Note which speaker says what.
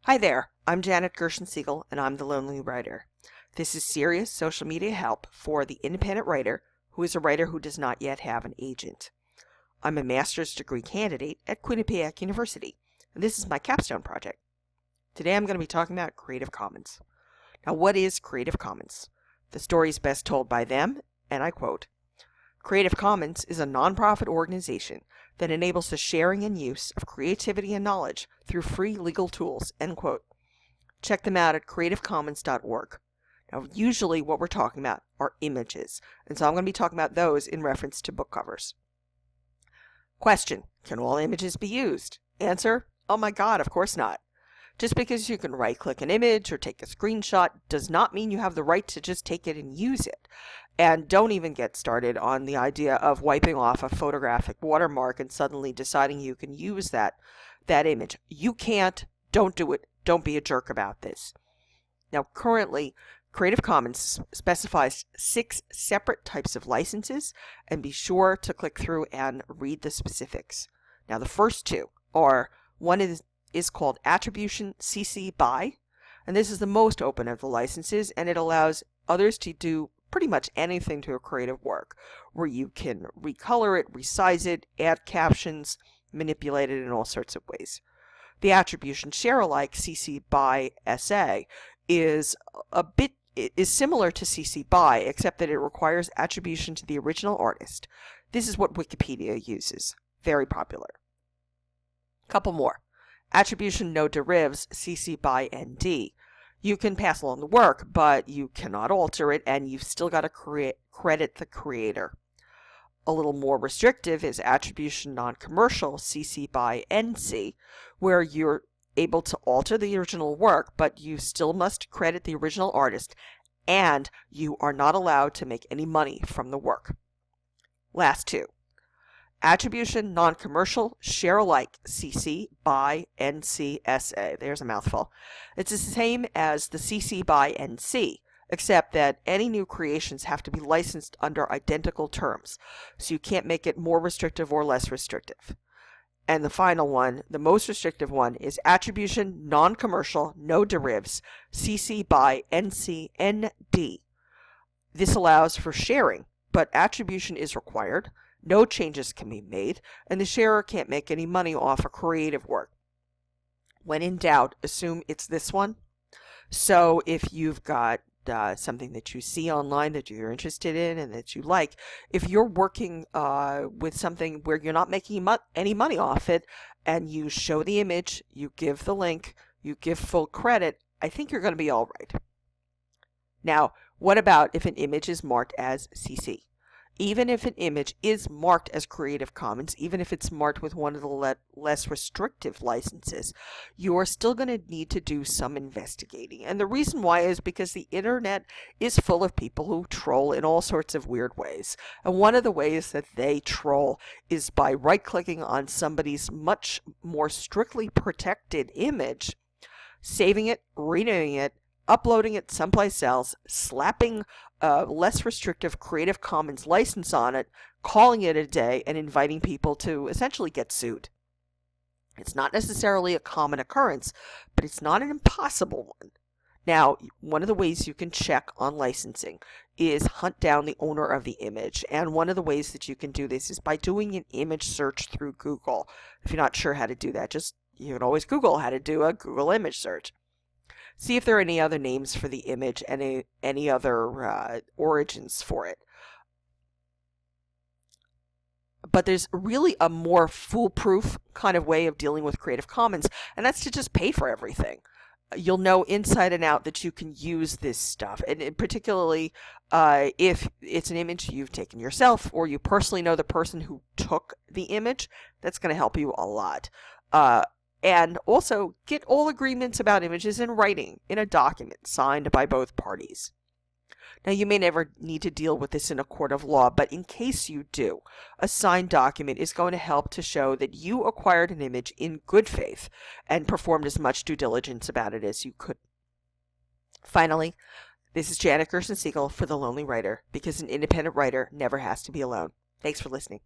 Speaker 1: Hi there, I'm Janet Gershon-Siegel, and I'm the Lonely Writer. This is serious social media help for the independent writer who is a writer who does not yet have an agent. I'm a master's degree candidate at Quinnipiac University, and this is my capstone project. Today I'm going to be talking about Creative Commons. Now, what is Creative Commons? The story is best told by them, and I quote, "Creative Commons is a nonprofit organization that enables the sharing and use of creativity and knowledge through free legal tools," end quote. Check them out at creativecommons.org. Now, usually what we're talking about are images, and so I'm going to be talking about those in reference to book covers. Question: can all images be used? Answer: oh my God, of course not. Just because you can right-click an image or take a screenshot does not mean you have the right to just take it and use it. And don't even get started on the idea of wiping off a photographic watermark and suddenly deciding you can use that image. You can't. Don't do it. Don't be a jerk about this. Now, currently, Creative Commons specifies 6 separate types of licenses, and be sure to click through and read the specifics. Now, the first two are, one is called Attribution CC BY, and this is the most open of the licenses, and it allows others to do pretty much anything to a creative work, where you can recolor it, resize it, add captions, manipulate it in all sorts of ways. The Attribution Share Alike CC BY SA is similar to CC BY, except that it requires attribution to the original artist. This is what Wikipedia uses. Very popular. Couple more. Attribution No Derivs CC BY ND. You can pass along the work, but you cannot alter it, and you've still got to credit the creator. A little more restrictive is Attribution Non-Commercial CC BY NC, where you're able to alter the original work, but you still must credit the original artist, and you are not allowed to make any money from the work. Last two. Attribution Non-Commercial Share Alike CC BY NC SA. There's a mouthful. It's the same as the CC BY NC, except that any new creations have to be licensed under identical terms, so you can't make it more restrictive or less restrictive. And the final one, the most restrictive one, is Attribution Non-Commercial No Derivs CC BY NC ND. This allows for sharing, but attribution is required. No changes can be made, and the sharer can't make any money off a creative work. When in doubt, assume it's this one. So if you've got something that you see online that you're interested in and that you like, if you're working with something where you're not making any money off it, and you show the image, you give the link, you give full credit, I think you're going to be all right. Now, what about if an image is marked as CC? Even if an image is marked as Creative Commons, even if it's marked with one of the less restrictive licenses, you are still going to need to do some investigating. And the reason why is because the internet is full of people who troll in all sorts of weird ways. And one of the ways that they troll is by right-clicking on somebody's much more strictly protected image, saving it, renaming it, uploading it someplace else, slapping a less restrictive Creative Commons license on it, calling it a day, and inviting people to essentially get sued. It's not necessarily a common occurrence, but it's not an impossible one. Now, one of the ways you can check on licensing is hunt down the owner of the image, and one of the ways that you can do this is by doing an image search through Google. If you're not sure how to do that, you can always Google how to do a Google image search. See if there are any other names for the image and any other origins for it. But there's really a more foolproof kind of way of dealing with Creative Commons, and that's to just pay for everything. You'll know inside and out that you can use this stuff, and particularly if it's an image you've taken yourself or you personally know the person who took the image, that's going to help you a lot. And also, get all agreements about images in writing, in a document signed by both parties. Now, you may never need to deal with this in a court of law, but in case you do, a signed document is going to help to show that you acquired an image in good faith and performed as much due diligence about it as you could. Finally, this is Janet Gershon-Siegel for The Lonely Writer, because an independent writer never has to be alone. Thanks for listening.